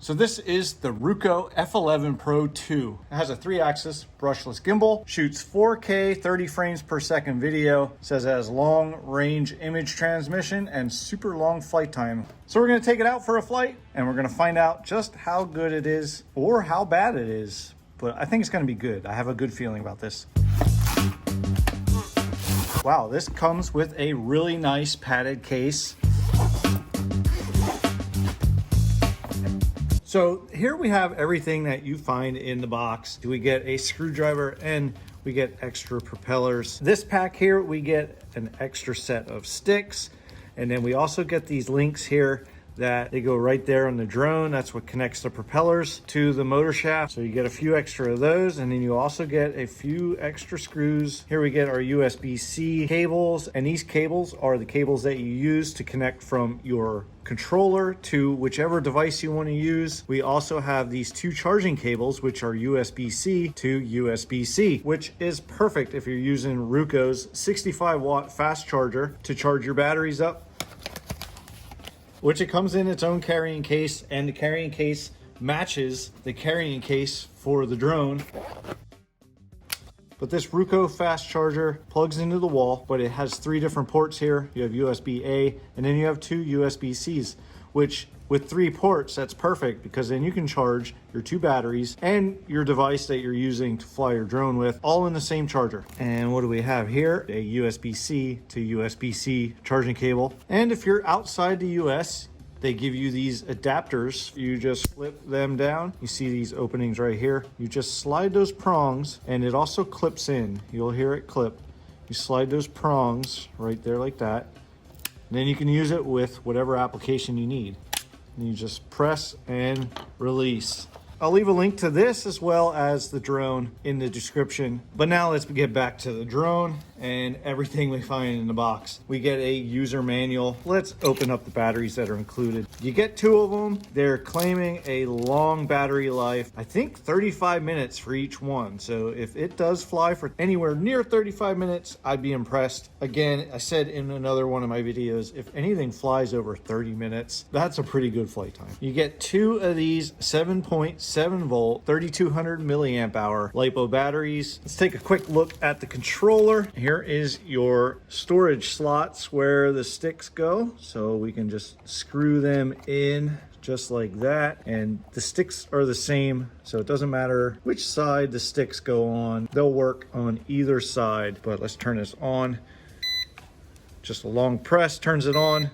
So this is the RUKO F11PRO 2. It has a 3-axis brushless gimbal, shoots 4K 30 frames per second video, says it has long range image transmission and super long flight time. So we're gonna take it out for a flight and we're gonna find out just how good it is or how bad it is. But I think it's gonna be good. I have a good feeling about this. Wow, this comes with a really nice padded case. So here we have everything that you find in the box. We get a screwdriver and we get extra propellers. This pack here, we get an extra set of sticks. And then we also get these links here that they go right there on the drone. That's what connects the propellers to the motor shaft. So you get a few extra of those, and then you also get a few extra screws. Here we get our USB-C cables, and these cables are the cables that you use to connect from your controller to whichever device you want to use. We also have these 2 charging cables, which are USB-C to USB-C, which is perfect if you're using RUKO's 65-watt fast charger to charge your batteries up, which it comes in its own carrying case, and the carrying case matches the carrying case for the drone. But this RUKO fast charger plugs into the wall, but it has 3 different ports here. You have USB-A, and then you have 2 USB-Cs, which with 3 ports, that's perfect because then you can charge your 2 batteries and your device that you're using to fly your drone with, all in the same charger. And what do we have here? A USB-C to USB-C charging cable. And if you're outside the US, they give you these adapters. You just flip them down. You see these openings right here. You just slide those prongs, and it also clips in. You'll hear it clip. You slide those prongs right there like that. And then you can use it with whatever application you need. And you just press and release. I'll leave a link to this as well as the drone in the description. But now let's get back to the drone and everything we find in the box. We get a user manual. Let's open up the batteries that are included. You get 2 of them. They're claiming a long battery life. I think 35 minutes for each one. So if it does fly for anywhere near 35 minutes, I'd be impressed. Again, I said in another one of my videos, if anything flies over 30 minutes, that's a pretty good flight time. You get 2 of these 7.7 volt, 3200 milliamp hour LiPo batteries. Let's take a quick look at the controller. Here is your storage slots where the sticks go. So we can just screw them in just like that. And the sticks are the same, so it doesn't matter which side the sticks go on. They'll work on either side. But let's turn this on. Just a long press turns it on.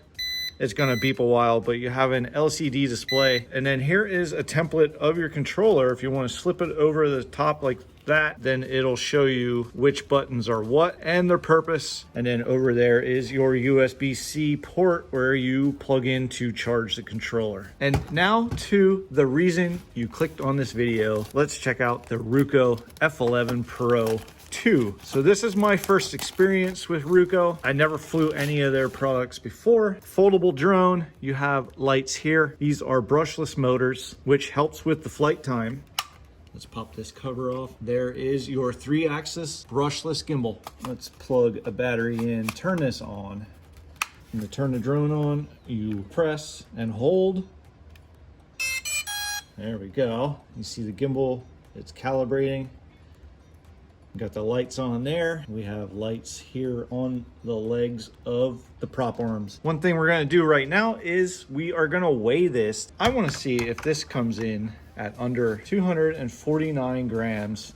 It's gonna beep a while, but you have an LCD display. And then here is a template of your controller. If you wanna slip it over the top like that, then it'll show you which buttons are what and their purpose. And then over there is your USB-C port where you plug in to charge the controller. And now to the reason you clicked on this video. Let's check out the RUKO F11PRO 2. So this is my first experience with RUKO. I never flew any of their products before. Foldable drone, you have lights here. These are brushless motors, which helps with the flight time. Let's pop this cover off. There is your 3-axis brushless gimbal. Let's plug a battery in, turn this on. And to turn the drone on, you press and hold. There we go. You see the gimbal, it's calibrating. Got the lights on there. We have lights here on the legs of the prop arms. One thing we're gonna do right now is we are gonna weigh this. I wanna see if this comes in at under 249 grams.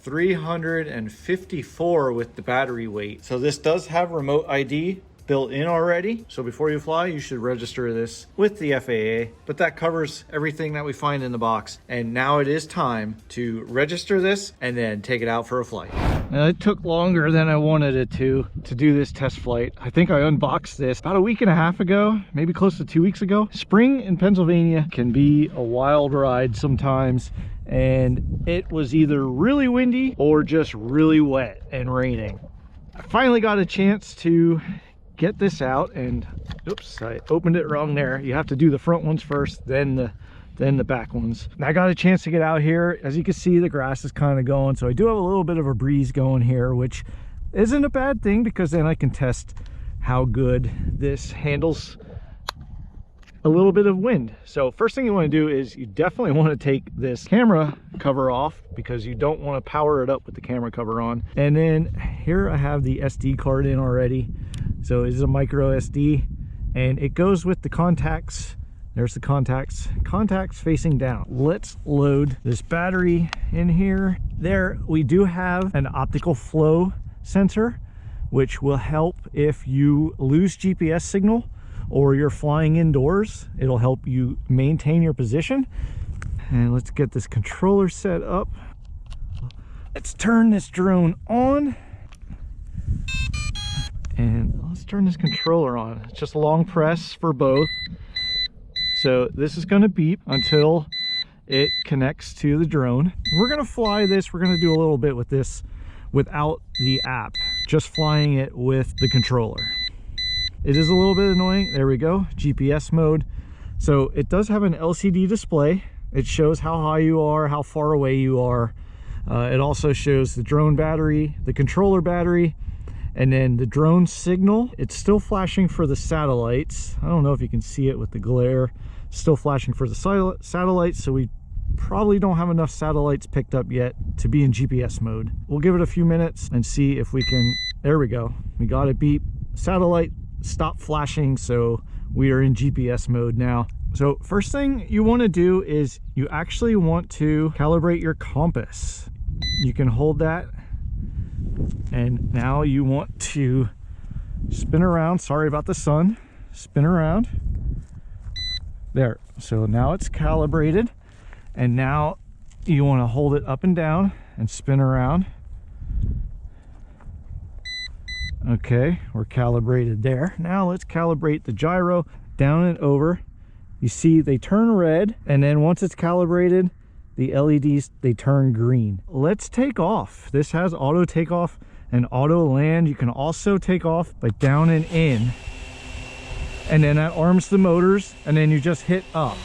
354 with the battery weight. So this does have remote ID built in already. So before you fly, you should register this with the FAA, but that covers everything that we find in the box. And now it is time to register this and then take it out for a flight. Now, it took longer than I wanted it to do this test flight. I think I unboxed this about a week and a half ago, maybe close to 2 weeks ago. Spring in Pennsylvania can be a wild ride sometimes. And it was either really windy or just really wet and raining. I finally got a chance to get this out, and oops, I opened it wrong there. You have to do the front ones first, then the back ones. And I got a chance to get out here. As you can see, the grass is kind of going, so I do have a little bit of a breeze going here, which isn't a bad thing because then I can test how good this handles a little bit of wind. So first thing you want to do is you definitely want to take this camera cover off, because you don't want to power it up with the camera cover on. And then here I have the SD card in already. So this is a micro SD, and it goes with the contacts. There's the contacts facing down. Let's load this battery in here. There, we do have an optical flow sensor, which will help if you lose GPS signal or you're flying indoors. It'll help you maintain your position. And let's get this controller set up. Let's turn this drone on. And let's turn this controller on. It's just a long press for both. So this is going to beep until it connects to the drone. We're going to fly this. We're going to do a little bit with this without the app, just flying it with the controller. It is a little bit annoying. There we go, GPS mode. So it does have an LCD display. It shows how high you are, how far away you are. It also shows the drone battery, the controller battery, and then the drone signal. It's still flashing for the satellites. I don't know if you can see it with the glare. Still flashing for the satellites, so we probably don't have enough satellites picked up yet to be in GPS mode. We'll give it a few minutes and see if we can. There we go. We got it beep. Satellite stopped flashing, so we are in GPS mode now. So first thing you want to do is you actually want to calibrate your compass. You can hold that, and now you want to spin around. Sorry about the sun. Spin around. There. So now it's calibrated, and now you want to hold it up and down and spin around. Okay, we're calibrated there. Now let's calibrate the gyro down and over. You see they turn red, and then once it's calibrated, the LEDs, they turn green. Let's take off. This has auto takeoff and auto land. You can also take off by down and in, and then that arms the motors, and then you just hit up.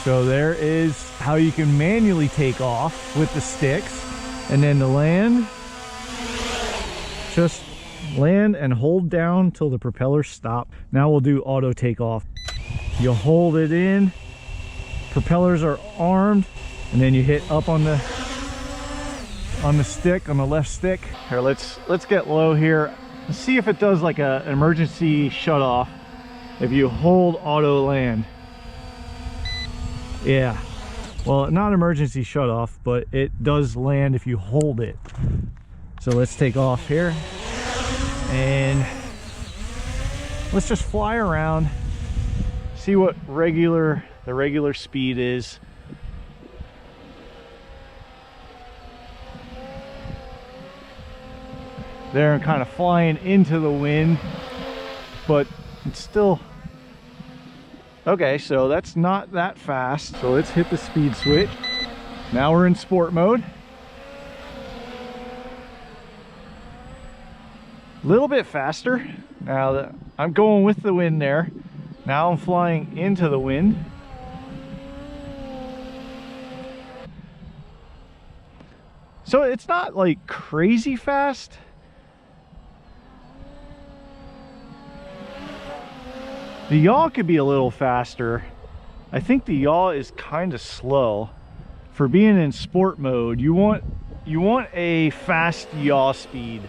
So there is how you can manually take off with the sticks. And then to land, just land and hold down till the propellers stop. Now we'll do auto takeoff. You hold it in, propellers are armed, and then you hit up on the stick, on the left stick. Here, let's get low here. Let's see if it does like an emergency shut off if you hold auto land. Yeah, well, not emergency shut off, but it does land if you hold it. So let's take off here, and let's just fly around, see what the regular speed is. They're kind of flying into the wind, but it's still okay. So that's not that fast. So let's hit the speed switch. Now we're in sport mode. A little bit faster. Now that I'm going with the wind there. Now I'm flying into the wind. So it's not like crazy fast. The yaw could be a little faster. I think the yaw is kind of slow. For being in sport mode, you want a fast yaw speed.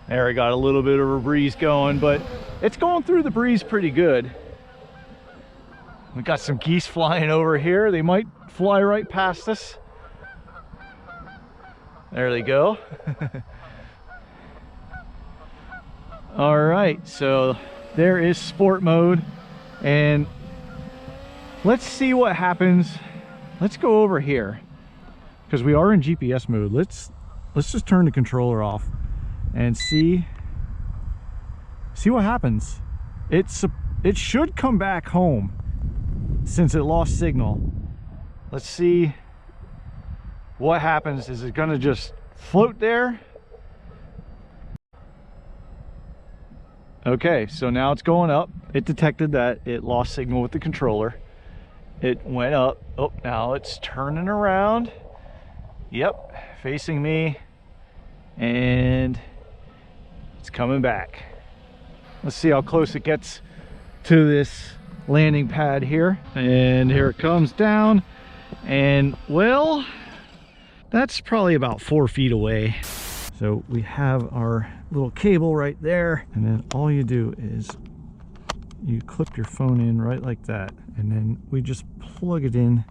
There, I got a little bit of a breeze going, but it's going through the breeze pretty good. We got some geese flying over here. They might fly right past us. There they go. All right, so there is sport mode, and let's see what happens. Let's go over here because we are in GPS mode. Let's just turn the controller off and see what happens. It should come back home since it lost signal. Let's see what happens. Is it gonna just float there? Okay, so now it's going up. It detected that it lost signal with the controller. It went up. Oh, now it's turning around. Yep, facing me. And coming back. Let's see how close it gets to this landing pad here. And here it comes down. And well, that's probably about 4 feet away. So we have our little cable right there. And then all you do is you clip your phone in right like that. And then we just plug it in.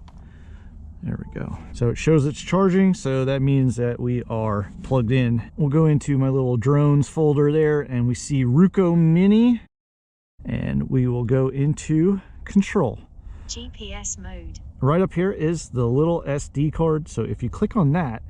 There we go. So it shows it's charging, so that means that we are plugged in. We'll go into my little drones folder there, and we see RUKO Mini, and we will go into control. GPS mode. Right up here is the little SD card. So if you click on that,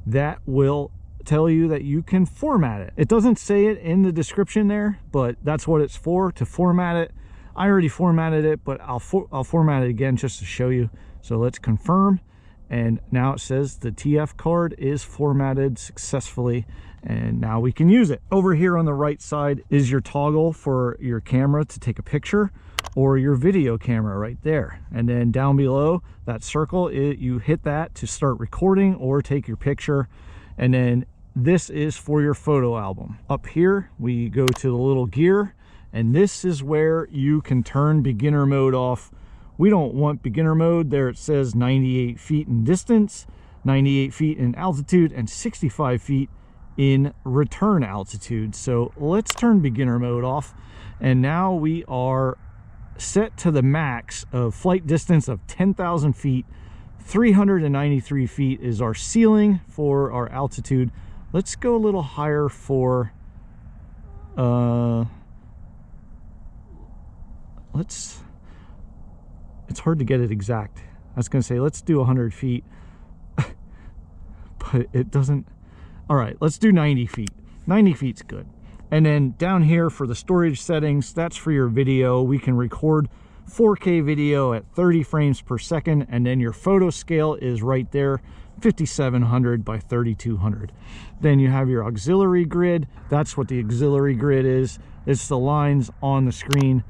that will tell you that you can format it. It doesn't say it in the description there, but that's what it's for, to format it. I already formatted it, but I'll format it again just to show you. So let's confirm, and now it says the TF card is formatted successfully, and now we can use it. Over here on the right side is your toggle for your camera to take a picture, or your video camera right there. And then down below that circle, you hit that to start recording or take your picture. And then this is for your photo album. Up here we go to the little gear, and this is where you can turn beginner mode off. We don't want beginner mode. There it says 98 feet in distance, 98 feet in altitude, and 65 feet in return altitude. So let's turn beginner mode off. And now we are set to the max of flight distance of 10,000 feet. 393 feet is our ceiling for our altitude. Let's go a little higher for, it's hard to get it exact. I was going to say, let's do 100 feet, but it doesn't. All right, let's do 90 feet. 90 feet's good. And then down here for the storage settings, that's for your video. We can record 4K video at 30 frames per second. And then your photo scale is right there, 5700 by 3200. Then you have your auxiliary grid. That's what the auxiliary grid is. It's the lines on the screen.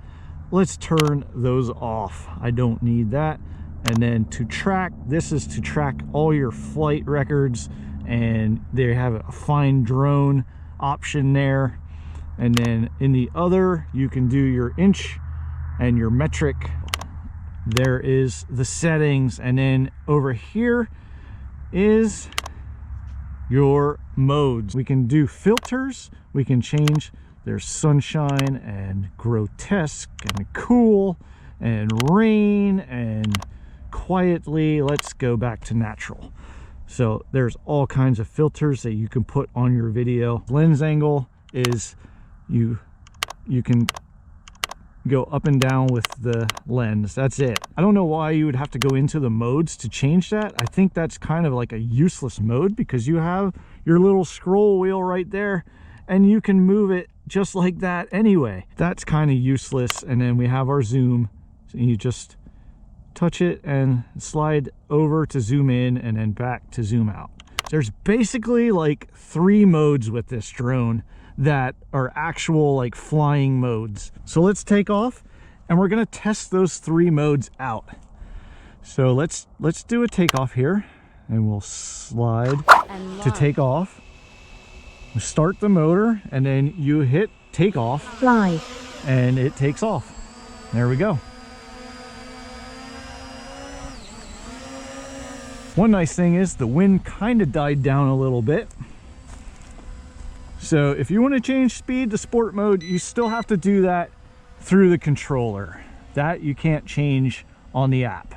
Let's turn those off. I don't need that. And then to track, this is to track all your flight records, and they have a find drone option there. And then in the other, you can do your inch and your metric. There is the settings. And then over here is your modes. We can do filters. We can change. There's sunshine and grotesque and cool and rain and quietly. Let's go back to natural. So there's all kinds of filters that you can put on your video. Lens angle is you can go up and down with the lens. That's it. I don't know why you would have to go into the modes to change that. I think that's kind of like a useless mode, because you have your little scroll wheel right there and you can move it just like that anyway. That's kind of useless. And then we have our zoom. So you just touch it and slide over to zoom in and then back to zoom out. There's basically like 3 modes with this drone that are actual like flying modes. So let's take off and we're going to test those 3 modes out. So let's do a takeoff here, and we'll slide to take off. Start the motor, and then you hit takeoff, Fly, and it takes off. There we go. One nice thing is the wind kind of died down a little bit. So if you want to change speed to sport mode, you still have to do that through the controller. That you can't change on the app.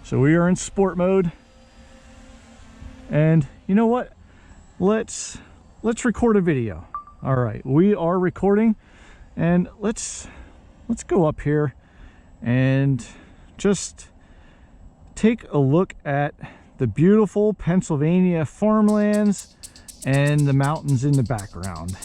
So we are in sport mode. And you know what? Let's record a video. All right, we are recording, and let's go up here and just take a look at the beautiful Pennsylvania farmlands and the mountains in the background.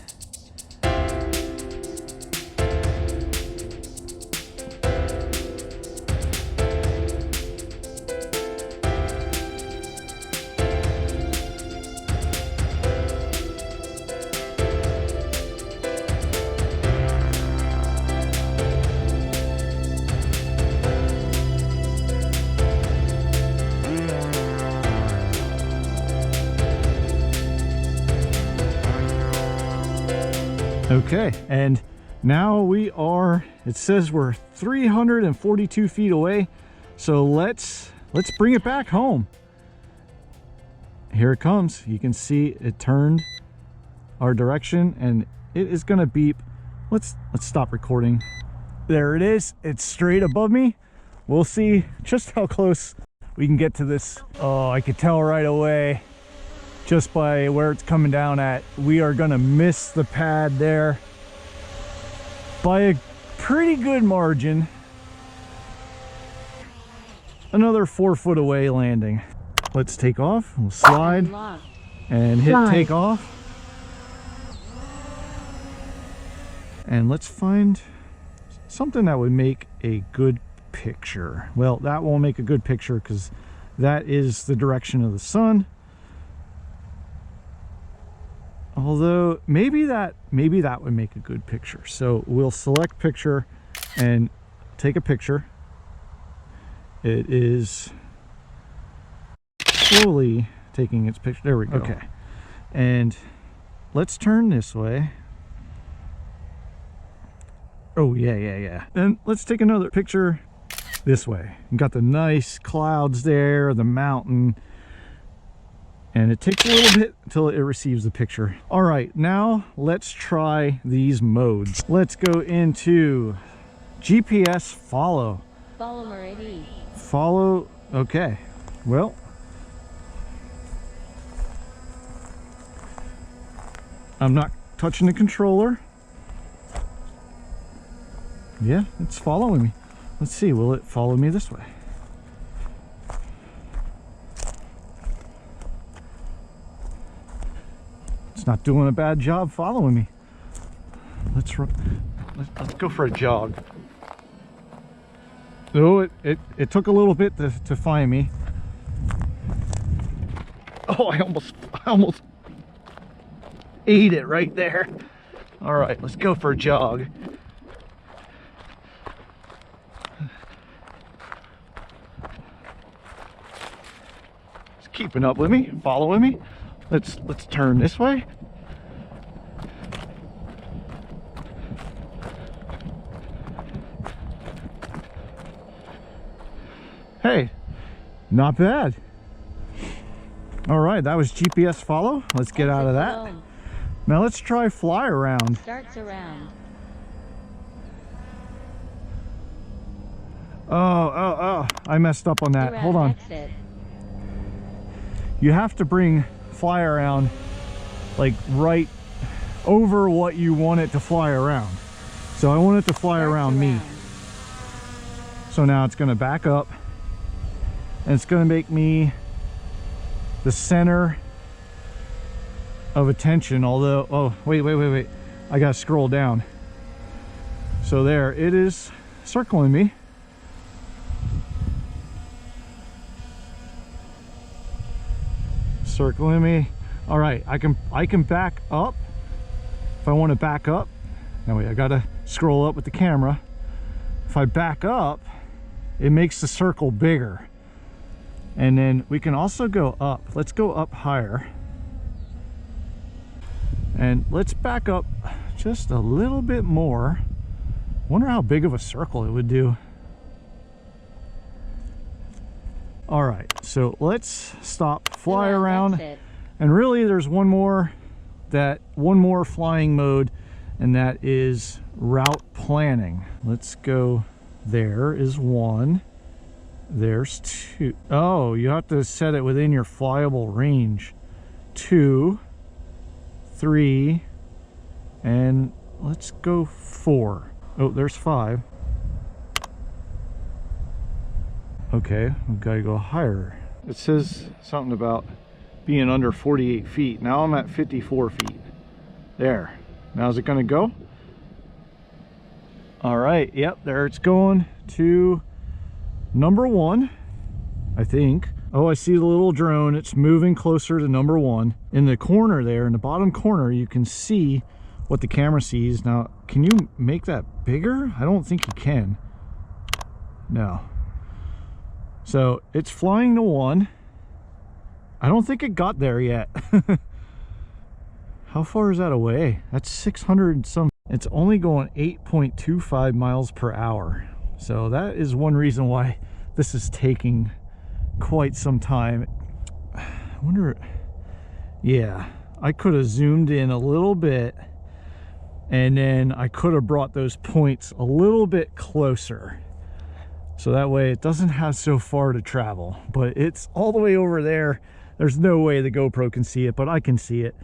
Okay, and now we are, it says we're 342 feet away. So let's bring it back home. Here it comes. You can see it turned our direction and it is gonna beep. Let's stop recording. There it is. It's straight above me. We'll see just how close we can get to this. Oh, I could tell right away just by where it's coming down at. We are gonna miss the pad there by a pretty good margin. Another 4 foot away landing. Let's take off. We'll slide and hit takeoff. And let's find something that would make a good picture. Well, that won't make a good picture because that is the direction of the sun. Although maybe that would make a good picture. So we'll select picture and take a picture. It is slowly taking its picture. There we go. Okay. And let's turn this way. Oh, yeah. Then let's take another picture this way. You got the nice clouds there, the mountain. And it takes a little bit until it receives the picture. All right, now let's try these modes. Let's go into GPS follow. Follow already. Follow, okay. Well, I'm not touching the controller. Yeah, it's following me. Let's see, will it follow me this way? It's not doing a bad job following me. Let's go for a jog. Oh, it took a little bit to find me. Oh, I almost ate it right there. All right, let's go for a jog. It's keeping up with me, following me. Let's turn this way. Hey, not bad. All right, that was GPS follow. Let's get out of that. Now let's try fly around. Starts around. Oh, I messed up on that. Hold on. Exit. You have to bring fly around like right over what you want it to fly around. So I want it to fly around me. So now it's going to back up and it's going to make me the center of attention. Although, oh, wait. I got to scroll down. So there, it is circling me. Circling me. All right, I can back up if I want to back up. Now wait, I gotta scroll up with the camera. If I back up, it makes the circle bigger. And then we can also go up. Let's go up higher. And let's back up just a little bit more. Wonder how big of a circle it would do. All right, so let's stop, fly around. And really there's one more flying mode, and that is route planning. Let's go. There is one. There's two. Oh, you have to set it within your flyable range. 2, 3, and let's go 4. Oh, there's 5. Okay, we've got to go higher. It says something about being under 48 feet. Now I'm at 54 feet. There. Now is it going to go? All right. Yep, there it's going to number 1, I think. Oh, I see the little drone. It's moving closer to number 1. In the corner there, in the bottom corner, you can see what the camera sees. Now, can you make that bigger? I don't think you can. No. So it's flying to 1. I don't think it got there yet. How far is that away? That's 600 some. It's only going 8.25 miles per hour. So that is one reason why this is taking quite some time. I wonder, yeah, I could have zoomed in a little bit and then I could have brought those points a little bit closer. So that way it doesn't have so far to travel, but it's all the way over there. There's no way the GoPro can see it, but I can see it.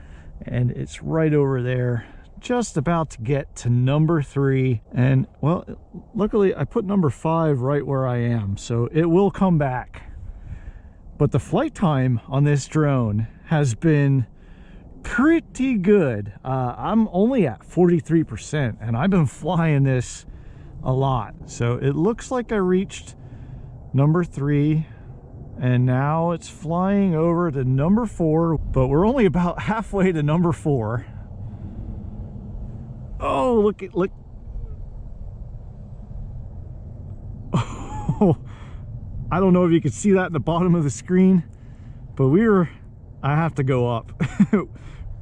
And it's right over there, just about to get to number 3. And well, luckily I put number 5 right where I am, so it will come back. But the flight time on this drone has been pretty good. I'm only at 43% and I've been flying this a lot. So it looks like I reached number 3 and now it's flying over to number 4, but we're only about halfway to number 4. Oh, look. Oh, I don't know if you can see that at the bottom of the screen, but I have to go up.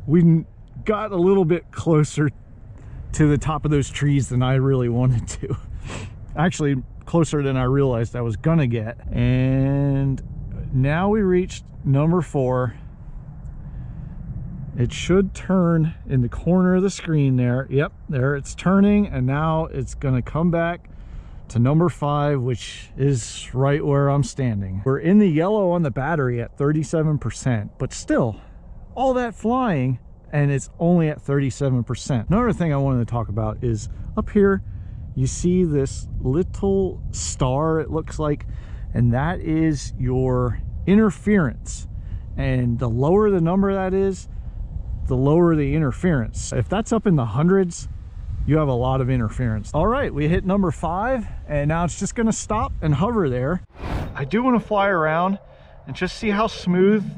We got a little bit closer to the top of those trees than I really wanted to. Actually, closer than I realized I was gonna get. And now we reached number 4. It should turn in the corner of the screen there. Yep, there it's turning, and now it's gonna come back to number 5, which is right where I'm standing. We're in the yellow on the battery at 37%, but still, all that flying, and it's only at 37%. Another thing I wanted to talk about is up here, you see this little star, it looks like, and that is your interference. And the lower the number that is, the lower the interference. If that's up in the hundreds, you have a lot of interference. All right, we hit number 5, and now it's just gonna stop and hover there. I do want to fly around and just see how smooth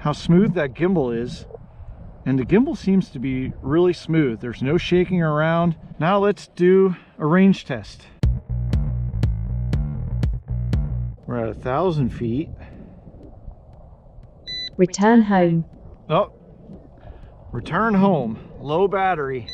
that gimbal is. And the gimbal seems to be really smooth. There's no shaking around. Now let's do a range test. We're at 1,000 feet. Return home. Oh, return home, low battery.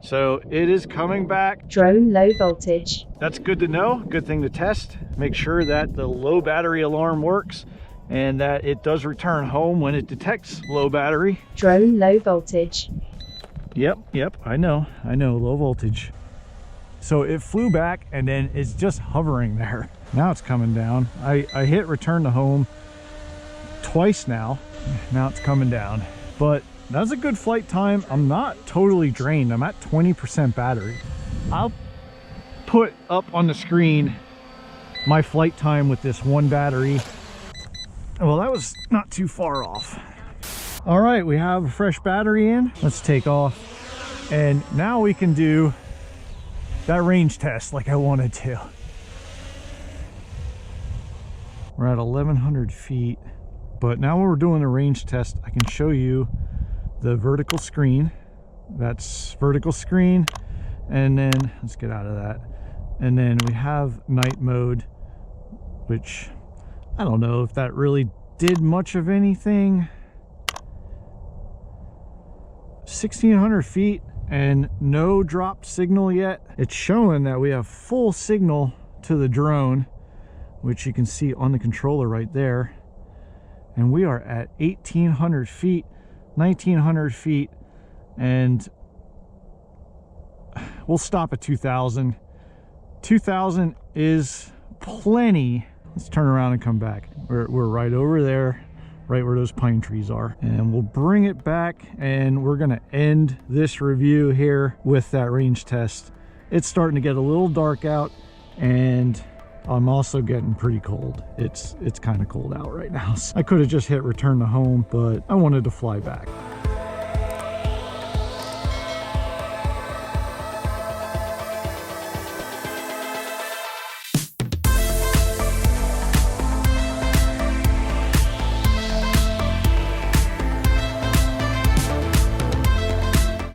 So it is coming back. Drone low voltage. That's good to know, good thing to test. Make sure that the low battery alarm works and that it does return home when it detects low battery. Drone low voltage. Yep, I know, low voltage. So it flew back and then it's just hovering there. Now it's coming down. I hit return to home twice now. Now it's coming down. But that's a good flight time. I'm not totally drained. I'm at 20% battery. I'll put up on the screen my flight time with this one battery. Well, that was not too far off. All right, we have a fresh battery in. Let's take off. And now we can do that range test like I wanted to. We're at 1,100 feet. But now when we're doing a range test, I can show you the vertical screen. That's vertical screen. And then, let's get out of that. And then we have night mode, which I don't know if that really did much of anything. 1,600 feet and no dropped signal yet. It's showing that we have full signal to the drone, which you can see on the controller right there. And we are at 1,800 feet, 1,900 feet, and we'll stop at 2,000. 2,000 is plenty. Let's turn around and come back. We're right over there, right where those pine trees are. And we'll bring it back, and we're gonna end this review here with that range test. It's starting to get a little dark out, and I'm also getting pretty cold. It's kind of cold out right now. So I could have just hit return to home, but I wanted to fly back.